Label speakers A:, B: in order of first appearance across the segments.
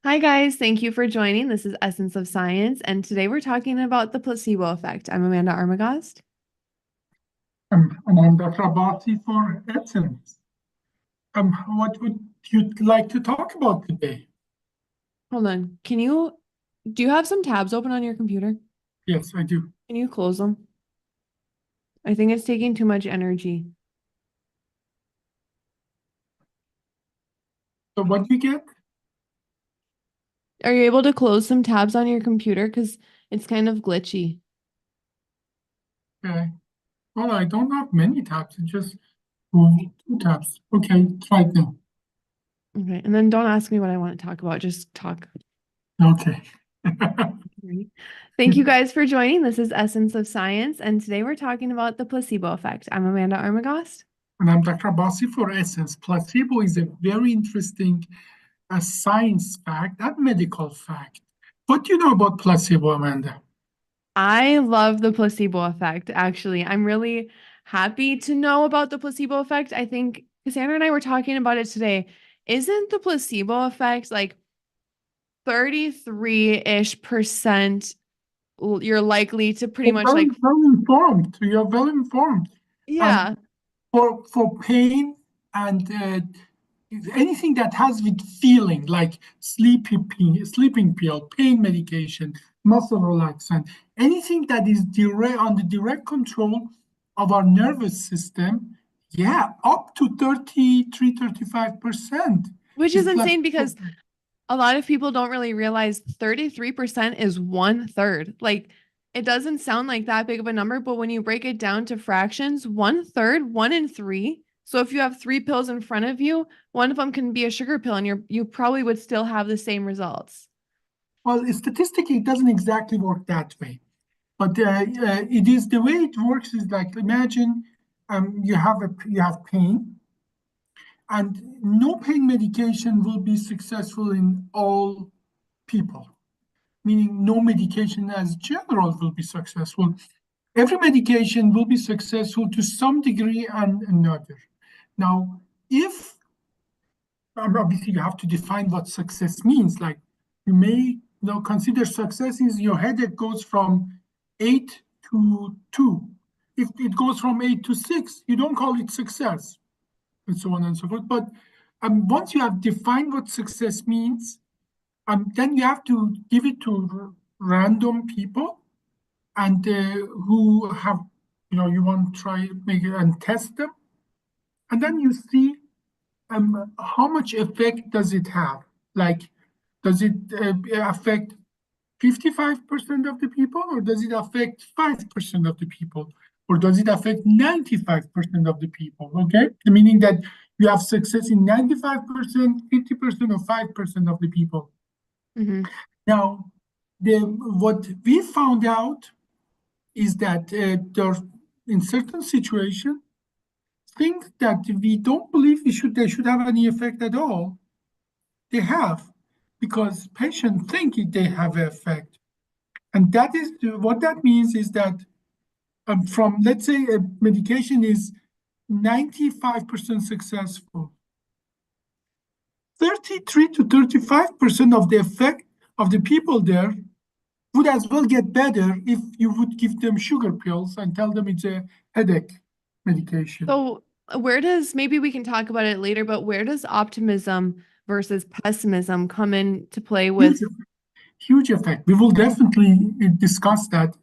A: Hi, guys. Thank you for joining. This is Essence of Science, and today we're talking about the placebo effect. I'm Amanda Armagast.
B: And I'm Dr. Abati for Essence. What would you like to talk about today?
A: Hold on. Do you have some tabs open on your computer?
B: Yes, I do.
A: Can you close them? I think it's taking too much energy.
B: So what do you get?
A: Are you able to close some tabs on your computer? Because it's kind of glitchy.
B: Okay. Well, I don't have many tabs, it's just two tabs. Okay, try it now.
A: Okay. And then don't ask me what I want to talk about. Just talk.
B: Okay.
A: Right. Thank you guys for joining. This is Essence of Science, and today we're talking about the placebo effect. I'm Amanda Armagast.
B: And I'm Dr. Abasi for Essence. Placebo is a very interesting science fact and medical fact. What do you know about placebo, Amanda?
A: I love the placebo effect, actually. I'm really happy to know about the placebo effect. I think Cassandra and I were talking about it today. Isn't the placebo effect like 33-ish% you're likely to pretty
B: You're
A: much
B: very,
A: like,
B: very informed. You're well informed. And
A: yeah,
B: for pain and anything that has with feeling like sleeping pill, pain medication, muscle relaxant, anything that is direct on the direct control of our nervous system, yeah, up to 35%
A: which
B: is
A: is insane
B: placebo.
A: because a lot of people don't really realize 33% is one third. Like, it doesn't sound like that big of a number, but when you break it down to fractions, one third, one in three. So if you have three pills in front of you, one of them can be a sugar pill, and you probably would still have the same results.
B: Well, statistically, it doesn't exactly work that way. But it is the way it works is like imagine you have pain, and no pain medication will be successful in all people, meaning no medication as general will be successful. Every medication will be successful to some degree and another. Now, if obviously you have to define what success means, like you may consider success is your headache goes from 8 to 2. If it goes from 8 to 6, you don't call it success, and so on and so forth. But once you have defined what success means, then you have to give it to random people and who have, you want to try make it and test them, and then you see how much effect does it have? Like, does it affect 55% of the people, or does it affect 5% of the people, or does it affect 95% of the people? Okay, meaning that you have success in 95%, 50%, or 5% of the people.
A: Hmm.
B: Now, what we found out is that there, in certain situations, things that we don't believe they should have any effect at all, they have, because patients think they have an effect. And that is what that means is that from, let's say, a medication is 95% successful, 33 to 35% of the effect of the people there would as well get better if you would give them sugar pills and tell them it's a headache medication.
A: So where does, maybe we can talk about it later, but where does optimism versus pessimism come into play
B: Huge,
A: with?
B: huge effect. We will definitely discuss that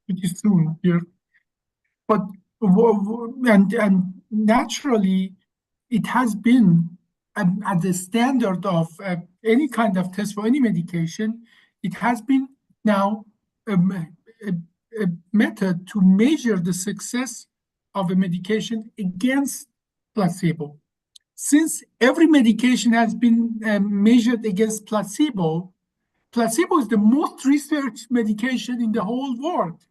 B: pretty soon here. But and naturally, it has been at the standard of any kind of test for any medication. It has been now a, a method to measure the success of a medication against placebo. Since every medication has been measured against placebo, placebo is the most researched medication in the whole world,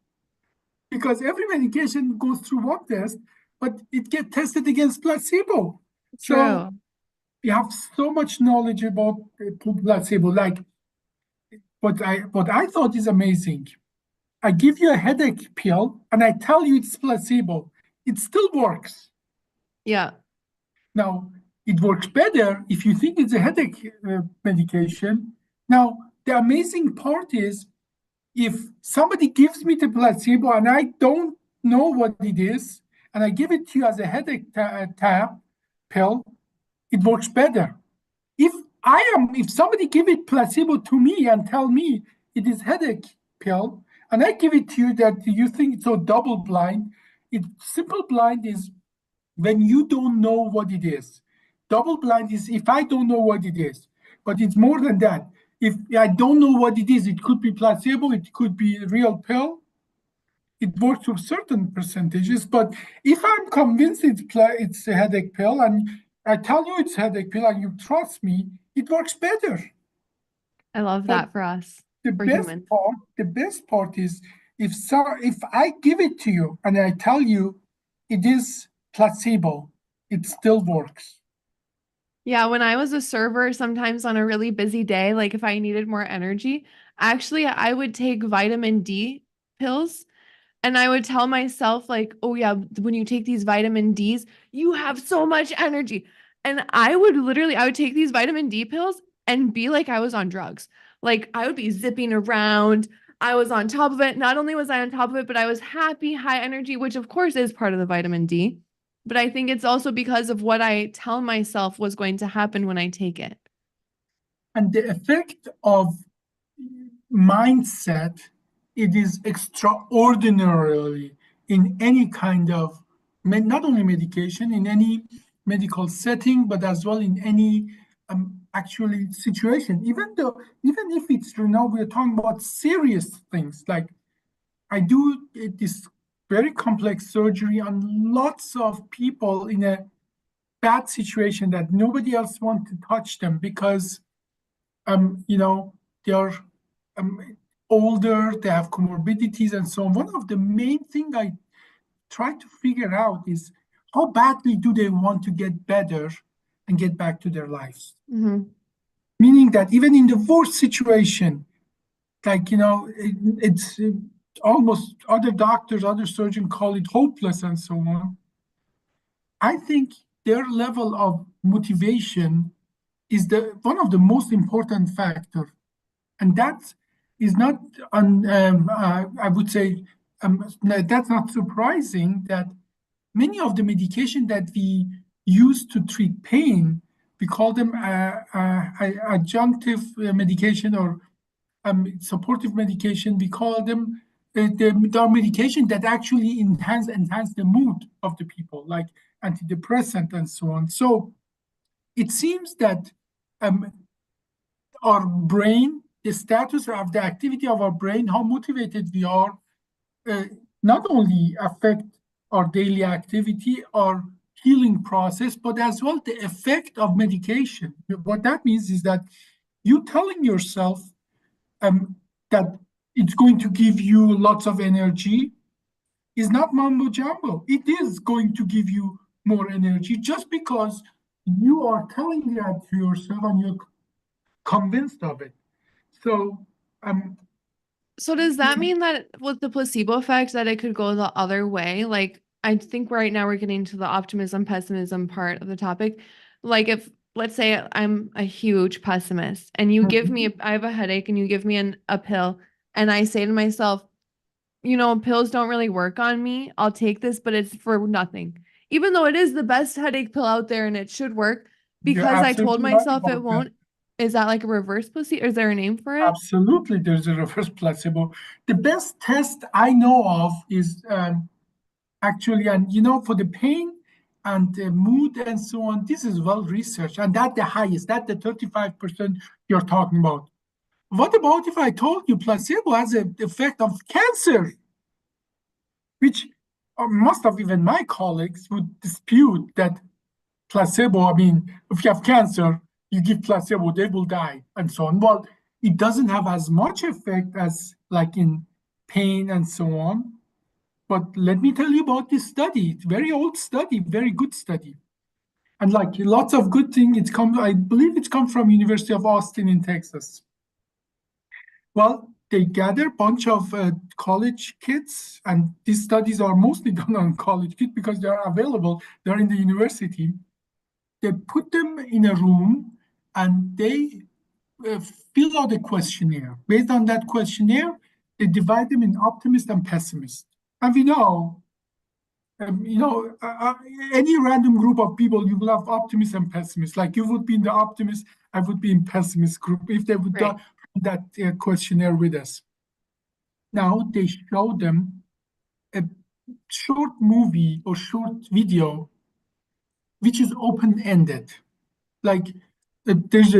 B: because every medication goes through one test, but it gets tested against placebo. So
A: True.
B: we have so much knowledge about placebo. Like what I thought is amazing. I give you a headache pill and I tell you it's placebo. It still works.
A: Yeah.
B: Now, it works better if you think it's a headache medication. Now, the amazing part is if somebody gives me the placebo and I don't know what it is, and I give it to you as a headache tab pill, it works better. If if somebody give it placebo to me and tell me it is headache pill, and I give it to you that you think it's so double blind, it simple blind is when you don't know what it is. Double blind is if I don't know what it is, but it's more than that. If I don't know what it is, it could be placebo, it could be a real pill. It works to certain percentages, but if I'm convinced it's a headache pill and I tell you it's a headache pill and you trust me, it works better.
A: I love
B: But
A: that for us,
B: the
A: for
B: best
A: humans.
B: part, the best part is if I give it to you and I tell you it is placebo, it still works.
A: Yeah, when I was a server, sometimes on a really busy day, like if I needed more energy, actually I would take vitamin D pills. And I would tell myself, like, oh, yeah, when you take these vitamin Ds, you have so much energy. And I would take these vitamin D pills and be like I was on drugs. Like, I would be zipping around. I was on top of it. Not only was I on top of it, but I was happy, high energy, which of course is part of the vitamin D. But I think it's also because of what I tell myself was going to happen when I take it.
B: And the effect of mindset, it is extraordinarily in any kind of not only medication, in any medical setting, but as well in any actually situation. Even if it's we're talking about serious things like I do this very complex surgery on lots of people in a bad situation that nobody else wants to touch them because they're um, older, they have comorbidities and so on. One of the main thing I try to figure out is how badly do they want to get better and get back to their lives?
A: Mhm.
B: Meaning that even in the worst situation, like, it's almost other doctors, other surgeons call it hopeless and so on. I think their level of motivation is the one of the most important factor. And that is not, I would say, that's not surprising that many of the medication that we use to treat pain, we call them adjunctive medication or supportive medication. We call them the medication that actually enhance the mood of the people, like antidepressant and so on. So it seems that um, our brain, the status of the activity of our brain, how motivated we are, uh, not only affect our daily activity, our healing process, but as well the effect of medication. What that means is that you telling yourself um, that it's going to give you lots of energy is not mumbo jumbo. It is going to give you more energy just because you are telling that to yourself and you're convinced of it. So, um,
A: So does that mean that with the placebo effect that it could go the other way? Like I think right now we're getting to the optimism pessimism part of the topic. Like if let's say I'm a huge pessimist and you give me I have a headache and you give me a pill and I say to myself, pills don't really work on me. I'll take this, but it's for nothing. Even though it is the best headache pill out there and it should work
B: you're
A: because I told
B: absolutely right
A: myself it
B: about that.
A: won't. Is that like a reverse placebo? Is there a name for it?
B: Absolutely, there's a reverse placebo. The best test I know of is actually, and for the pain and the mood and so on, this is well researched, and that the highest, that the 35% you're talking about. What about if I told you placebo has an effect of cancer, which most of even my colleagues would dispute that placebo, I mean, if you have cancer, you give placebo, they will die, and so on. Well, it doesn't have as much effect as like in pain and so on. But let me tell you about this study. It's a very old study, very good study. And like lots of good things, I believe it's come from University of Austin in Texas. Well, they gather a bunch of college kids, and these studies are mostly done on college kids because they're available. They're in the university. They put them in a room and they uh, fill out a questionnaire. Based on that questionnaire, they divide them in optimist and pessimist. And we know, you know, any random group of people, you will have optimists and pessimists. Like you would be in the optimist, I would be in pessimist group if they would do
A: Right.
B: that questionnaire with us. Now they show them a short movie or short video which is open-ended. Like there's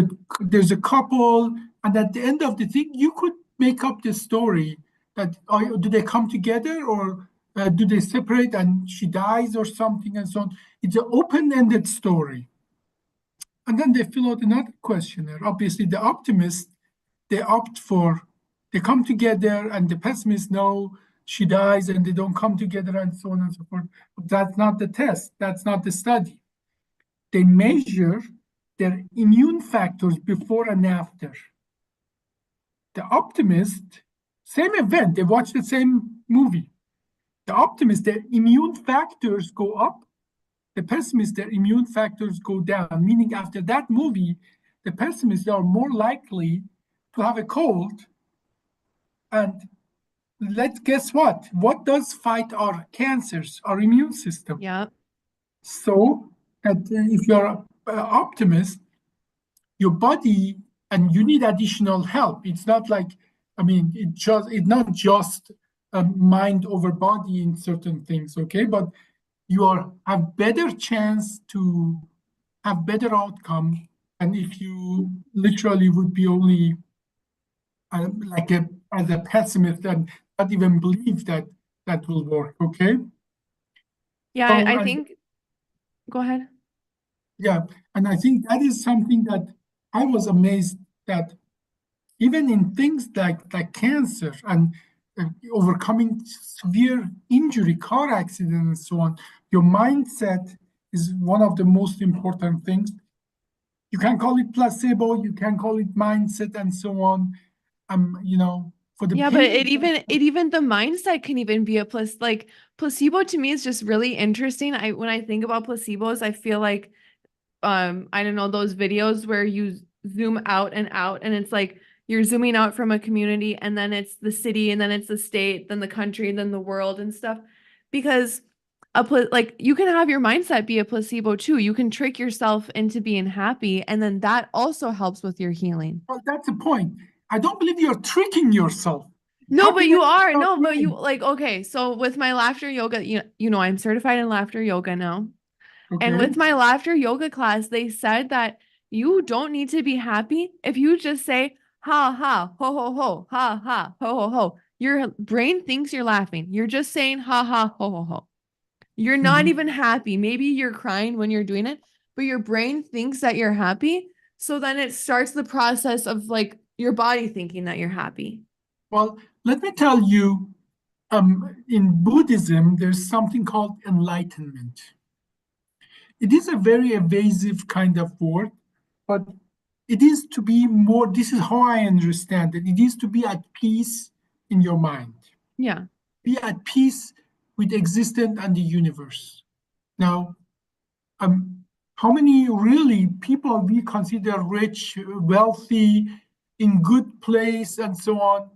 B: a couple, and at the end of the thing, you could make up the story that do they come together or do they separate and she dies or something and so on. It's an open-ended story. And then they fill out another questionnaire. Obviously, the optimist, they opt for, they come together, and the pessimist know she dies and they don't come together and so on and so forth. But that's not the test. That's not the study. They measure their immune factors before and after. The optimist, same event, they watch the same movie. The optimist, their immune factors go up. The pessimist, their immune factors go down, meaning after that movie, the pessimists are more likely to have a cold. And let's guess what? What does fight our cancers? Our immune system.
A: Yep.
B: So that if you're an optimist, your body and you need additional help. It's not like, I mean, it's not just mind over body in certain things, okay? But you are have better chance to have better outcome than if you literally would be only like a as a pessimist and not even believe that that will work, okay?
A: Yeah,
B: So
A: I
B: and
A: think go ahead.
B: yeah, and I think that is something that I was amazed that even in things like cancer and overcoming severe injury, car accident, and so on, your mindset is one of the most important things. You can call it placebo, you can call it mindset, and so on. You know, for the
A: Yeah, but
B: pain,
A: it even the mindset can even be a like placebo to me is just really interesting. I when I think about placebos, I feel like I don't know, those videos where you zoom out and it's like you're zooming out from a community and then it's the city and then it's the state, then the country, and then the world and stuff. Because like you can have your mindset be a placebo too. You can trick yourself into being happy and then that also helps with your healing.
B: well, that's the point. I don't believe you're tricking yourself.
A: No, but
B: Happiness
A: you
B: is
A: are.
B: not
A: No, but you
B: lying.
A: like okay, so with my laughter yoga, you know, I'm certified in laughter yoga now. And
B: Okay.
A: with my laughter yoga class, they said that you don't need to be happy if you just say ha ha ho ho ho ha ha ho ho ho. Your brain thinks you're laughing. You're just saying ha ha ho ho ho. You're not
B: Mhm.
A: even happy. Maybe you're crying when you're doing it, but your brain thinks that you're happy. So then it starts the process of like your body thinking that you're happy.
B: Well, let me tell you, in Buddhism, there's something called enlightenment. It is a very evasive kind of word, but it is to be more, this is how I understand it. It is to be at peace in your mind,
A: Yeah.
B: be at peace with existence and the universe. Now, um, how many really people we consider rich, wealthy, in good place, and so on,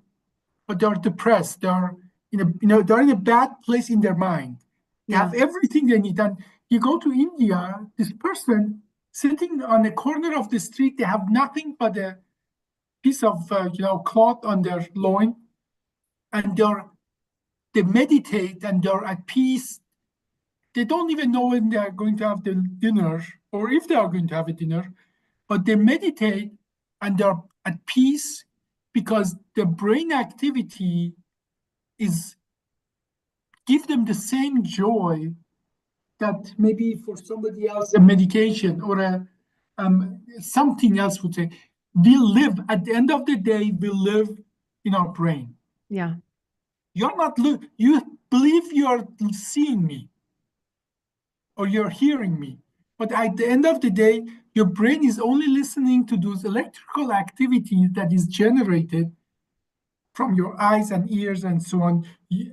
B: but they're depressed. They're in a they're in a bad place in their mind. They
A: Yeah.
B: have everything they need. And you go to India, this person sitting on a corner of the street, they have nothing but a piece of cloth on their loin, and they meditate and they're at peace. They don't even know when they are going to have the dinner or if they are going to have a dinner, but they meditate and they're at peace because the brain activity is give them the same joy that maybe for somebody else a medication or a something else would say. We live at the end of the day. We live in our brain.
A: Yeah.
B: You're not you believe you're seeing me or you're hearing me, but at the end of the day, your brain is only listening to those electrical activities that is generated from your eyes and ears and so on.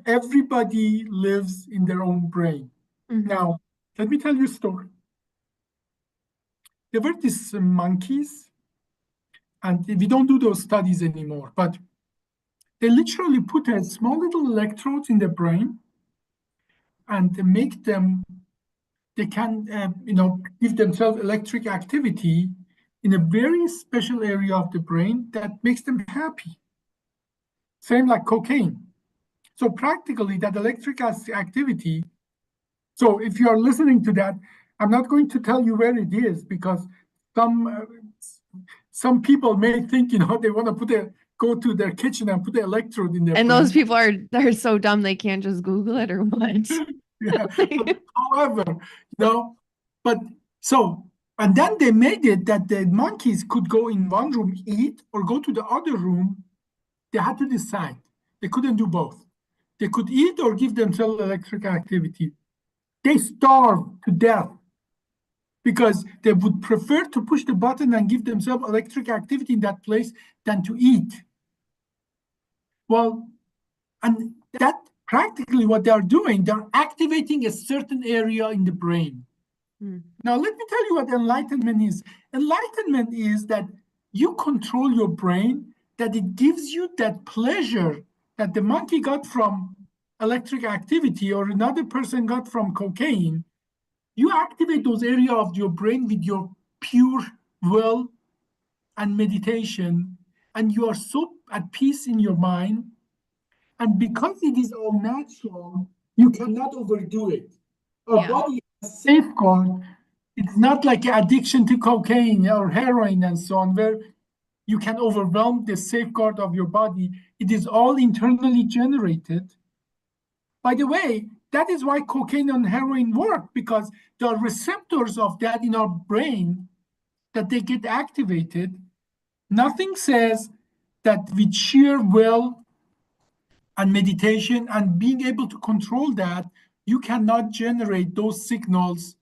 B: Everybody lives in their own brain.
A: Hmm.
B: Now, let me tell you a story. There were these monkeys, And we don't do those studies anymore, but they literally put a small little electrodes in the brain and make them, they can, give themselves electric activity in a very special area of the brain that makes them happy. Same like cocaine. So practically that electric activity. So if you are listening to that, I'm not going to tell you where it is because some uh, some people may think, they want to go to their kitchen and put an electrode in their
A: And those
B: brain.
A: people are so dumb they can't just Google it or what?
B: Yeah. But however, but so, and then they made it that the monkeys could go in one room, eat, or go to the other room. They had to decide. They couldn't do both. They could eat or give themselves electric activity. They starved to death because they would prefer to push the button and give themselves electric activity in that place than to eat. Well, and that practically what they are doing, they're activating a certain area in the brain.
A: Hmm.
B: Now, let me tell you what enlightenment is. Enlightenment is that you control your brain, that it gives you that pleasure that the monkey got from electric activity or another person got from cocaine. You activate those areas of your brain with your pure will and meditation, and you are so at peace in your mind. And because it is all natural, you cannot overdo it. Our
A: Yeah.
B: body has safeguard. It's not like addiction to cocaine or heroin and so on, where you can overwhelm the safeguard of your body. It is all internally generated. By the way, that is why cocaine and heroin work, because there are receptors of that in our brain that they get activated. Nothing says that with sheer will and meditation and being able to control that, you cannot generate those signals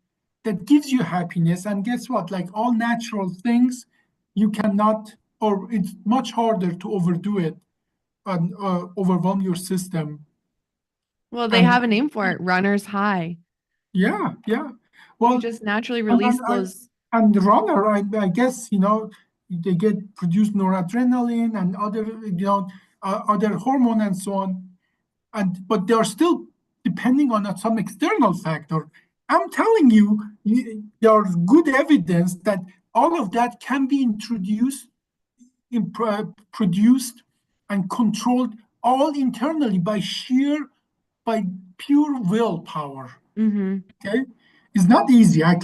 B: that gives you happiness. And guess what? Like all natural things, you cannot, or it's much harder to overdo it and overwhelm your system.
A: Well, they
B: And
A: have a name for it, runner's high.
B: yeah, yeah.
A: You
B: Well,
A: just naturally
B: and
A: release those.
B: the runner, I guess, they get produce noradrenaline and other, other hormone and so on. And but they are still depending on some external factor. I'm telling you, there's good evidence that all of that can be introduced, produced, and controlled all internally by pure willpower.
A: Hmm.
B: Okay, it's not easy. I'm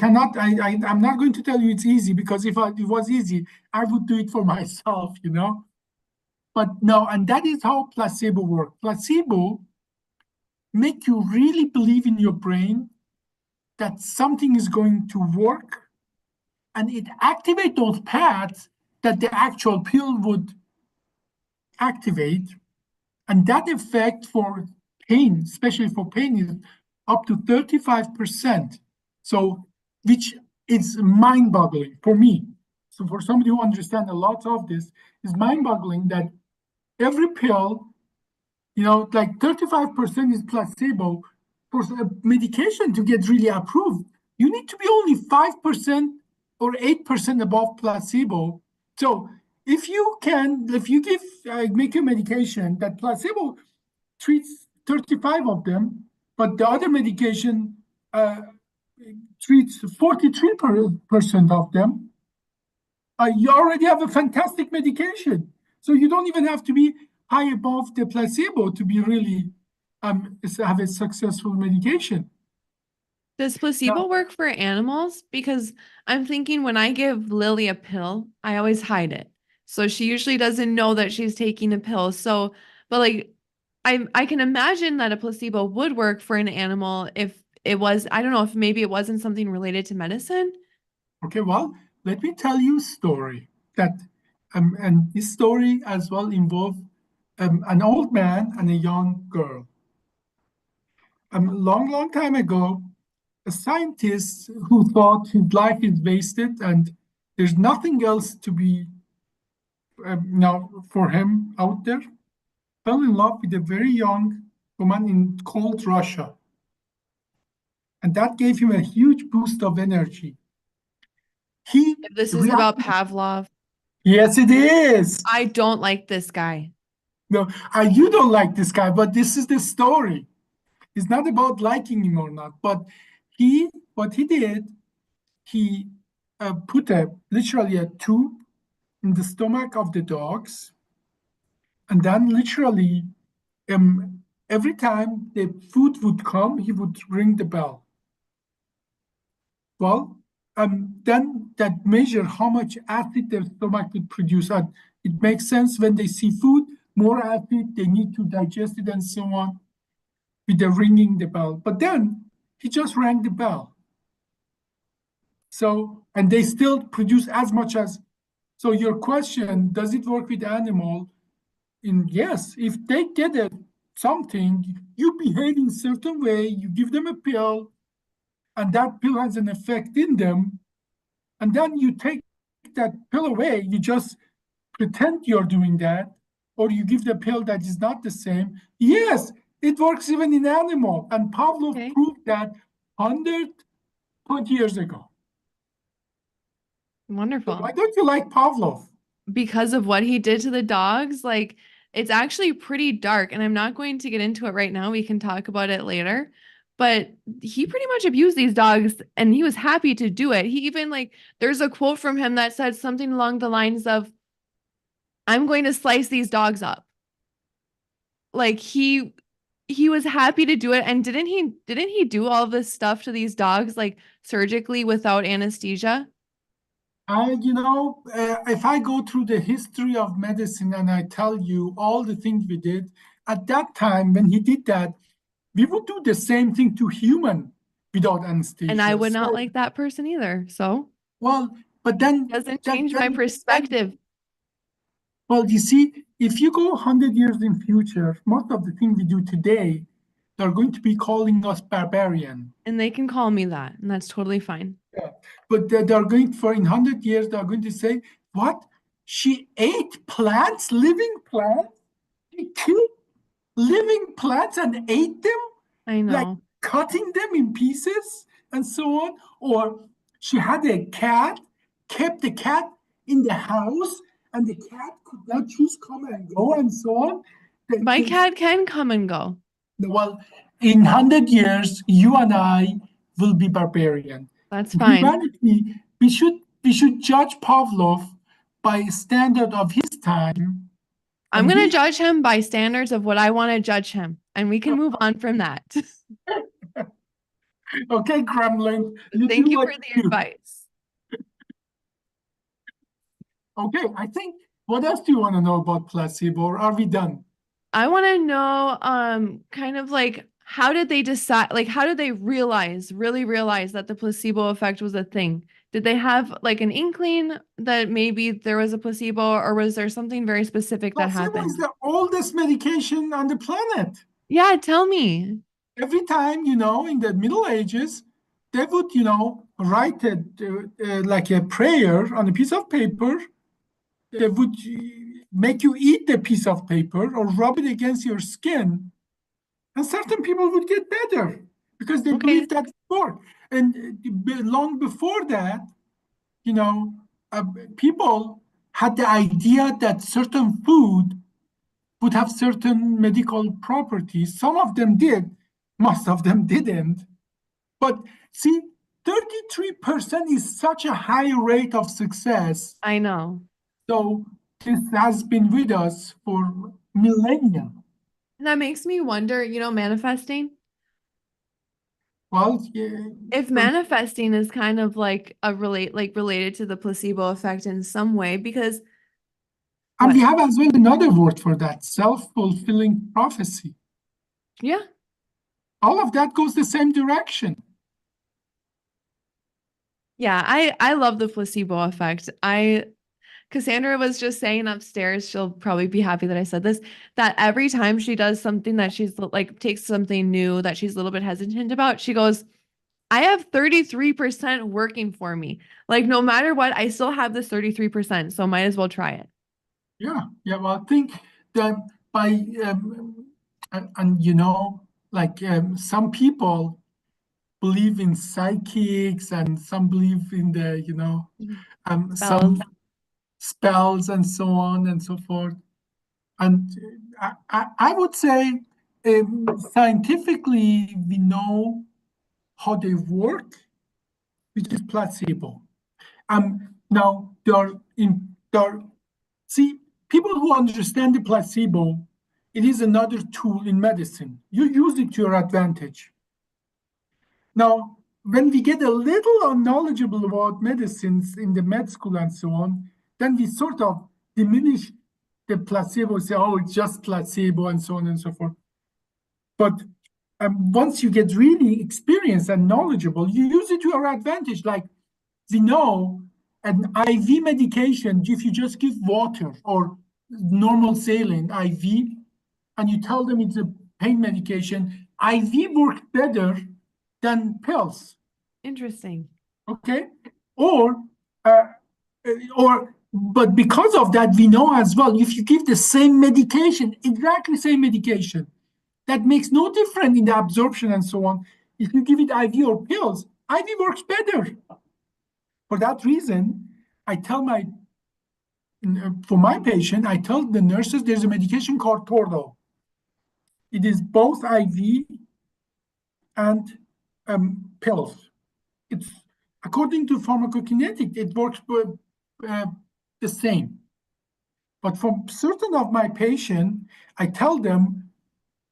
B: not going to tell you it's easy because if it was easy, I would do it for myself. But no, and that is how placebo works. Placebo make you really believe in your brain that something is going to work, and it activate those paths that the actual pill would activate. And that effect for pain, especially for pain, is up to 35%. So, which is mind-boggling for me. So for somebody who understands a lot of this, is mind-boggling that every pill, like 35% is placebo. For a medication to get really approved, you need to be only 5% or 8% above placebo. So if you make a medication that placebo treats 35 of them, but the other medication treats 43% of them, you already have a fantastic medication. So you don't even have to be high above the placebo to be really have a successful medication.
A: Does
B: Now,
A: placebo work for animals? Because I'm thinking when I give Lily a pill, I always hide it. So she usually doesn't know that she's taking a pill. So, but like I can imagine that a placebo would work for an animal if it was, I don't know, if maybe it wasn't something related to medicine.
B: okay, well, let me tell you a story that, and this story as well involves an old man and a young girl. A long, long time ago, a scientist who thought his life is wasted and there's nothing else to be now for him out there, fell in love with a very young woman in cold Russia. And that gave him a huge boost of energy. He
A: If this is about
B: reacted,
A: Pavlov.
B: Yes, it is.
A: I don't like this guy.
B: No, you don't like this guy, but this is the story. It's not about liking him or not, but what he did, he put literally a tube in the stomach of the dogs, and then literally every time the food would come, he would ring the bell. Well, then that measure how much acid their stomach would produce. And it makes sense when they see food, more acid, they need to digest it and so on with the ringing the bell. But then he just rang the bell. So, and they still produce as much as. So your question, does it work with animal? In yes, if they get something, you behave in certain way, you give them a pill, and that pill has an effect in them, and then you take that pill away, you just pretend you're doing that, or you give the pill that is not the same. Yes, it works even in animal, and Pavlov
A: Okay.
B: proved that 120 years ago. So
A: Wonderful.
B: why don't you like Pavlov?
A: Because of what he did to the dogs, like it's actually pretty dark. And I'm not going to get into it right now. We can talk about it later. But he pretty much abused these dogs and he was happy to do it. He even like there's a quote from him that said something along the lines of, I'm going to slice these dogs up. Like he was happy to do it. And didn't he do all this stuff to these dogs like surgically without anesthesia?
B: If I go through the history of medicine and I tell you all the things we did, at that time when he did that, we would do the same thing to human without
A: And I
B: anesthesia.
A: would not
B: So,
A: like that person either. So
B: well, but then
A: doesn't
B: that
A: change my
B: then
A: perspective.
B: well, you see, if you go 100 years in future, most of the things we do today, they're going to be calling us barbarian.
A: And they can call me that, and that's totally fine.
B: Yeah. But they're going for in 100 years, they're going to say, what? She ate plants, living plants? She killed living plants and ate them,
A: I
B: like
A: know.
B: cutting them in pieces and so on. Or she had a cat, kept the cat in the house, and the cat could not choose come and go and so on.
A: My cat can come and go.
B: Well, in 100 years, you and I will be barbarian.
A: That's fine.
B: Humanity, we should judge Pavlov by standard of his time,
A: I'm
B: and
A: going to
B: we
A: judge him by standards of what I want to judge him, and we can move on from that.
B: okay, Gremlin, you
A: Thank
B: do
A: you
B: what
A: for the
B: you do.
A: advice.
B: Okay, I think what else do you want to know about placebo, or are we done?
A: I want to know kind of like how did they decide like how did they really realize that the placebo effect was a thing? Did they have like an inkling that maybe there was a placebo or was there something very specific that
B: Placebo is
A: happened?
B: the oldest medication on the planet.
A: Yeah, tell me.
B: Every time, in the Middle Ages, they would, write it like a prayer on a piece of paper. They would make you eat the piece of paper or rub it against your skin, and certain people would get better because they
A: Okay.
B: believed that it worked. And long before that, you know, uh, people had the idea that certain food would have certain medical properties. Some of them did, most of them didn't. But see, 33% is such a high rate of success.
A: I know.
B: So this has been with us for millennia.
A: And that makes me wonder, manifesting.
B: Well, yeah,
A: If manifesting is kind of like related to the placebo effect in some way, because
B: and we
A: what?
B: have as well another word for that, self-fulfilling prophecy.
A: Yeah.
B: All of that goes the same direction.
A: Yeah, I love the placebo effect. I Cassandra was just saying upstairs, she'll probably be happy that I said this, that every time she does something that she's like takes something new that she's a little bit hesitant about, she goes, I have 33% working for me. Like no matter what, I still have this 33%, so might as well try it.
B: Yeah, yeah. Well, I think that by and like some people believe in psychics, and some believe in the
A: Mhm.
B: um,
A: Spells.
B: some spells and so on and so forth. And I would say scientifically we know how they work, which is placebo. Now see, people who understand the placebo, it is another tool in medicine. You use it to your advantage. Now, when we get a little unknowledgeable about medicines in the med school and so on, then we sort of diminish the placebo, say, oh, it's just placebo and so on and so forth. But once you get really experienced and knowledgeable, you use it to your advantage. Like we know an IV medication, if you just give water or normal saline IV, and you tell them it's a pain medication, IV works better than pills.
A: Interesting.
B: Okay, or uh, but because of that, we know as well if you give the same medication, exactly same medication, that makes no difference in the absorption and so on. If you give it IV or pills, IV works better. For that reason, I tell for my patient, I tell the nurses there's a medication called Tordal. It is both IV and pills. It's according to pharmacokinetic, it works the same. But for certain of my patient, I tell them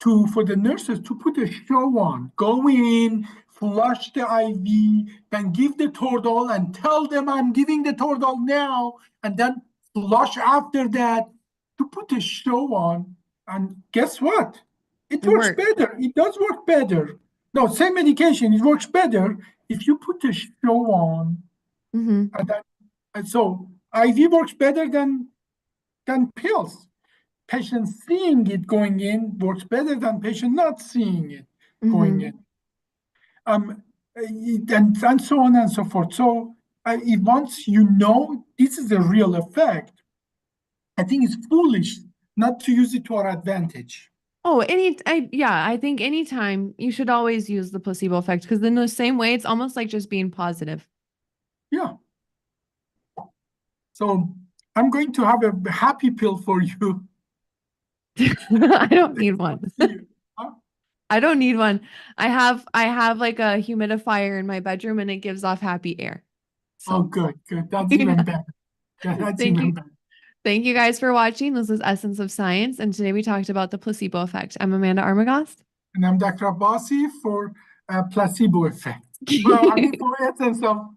B: for the nurses to put a show on, go in, flush the IV, then give the Tordal and tell them I'm giving the Tordal now, and then flush after that to put a show on. And guess what? It
A: It
B: works
A: works.
B: better. It does work better. No, same medication, it works better if you put a show on.
A: Mm-hmm.
B: And so IV works better than pills. Patient seeing it going in works better than patient not seeing it going
A: Mm-hmm.
B: in. And so on and so forth. So if once you know this is a real effect, I think it's foolish not to use it to our advantage.
A: Oh, yeah, I think anytime you should always use the placebo effect because in the same way, it's almost like just being positive.
B: Yeah. So I'm going to have a happy pill for you.
A: I don't need one.
B: See you. Huh?
A: I don't need one. I have like a humidifier in my bedroom and it gives off happy air.
B: Oh,
A: So,
B: good, good. That's
A: yeah.
B: even better. Yeah, that's
A: Thank
B: even
A: you.
B: better.
A: Thank you guys for watching. This is Essence of Science, and today we talked about the placebo effect. I'm Amanda Armagast.
B: And I'm Dr. Abbasi for placebo effect. Well, I mean, for essence of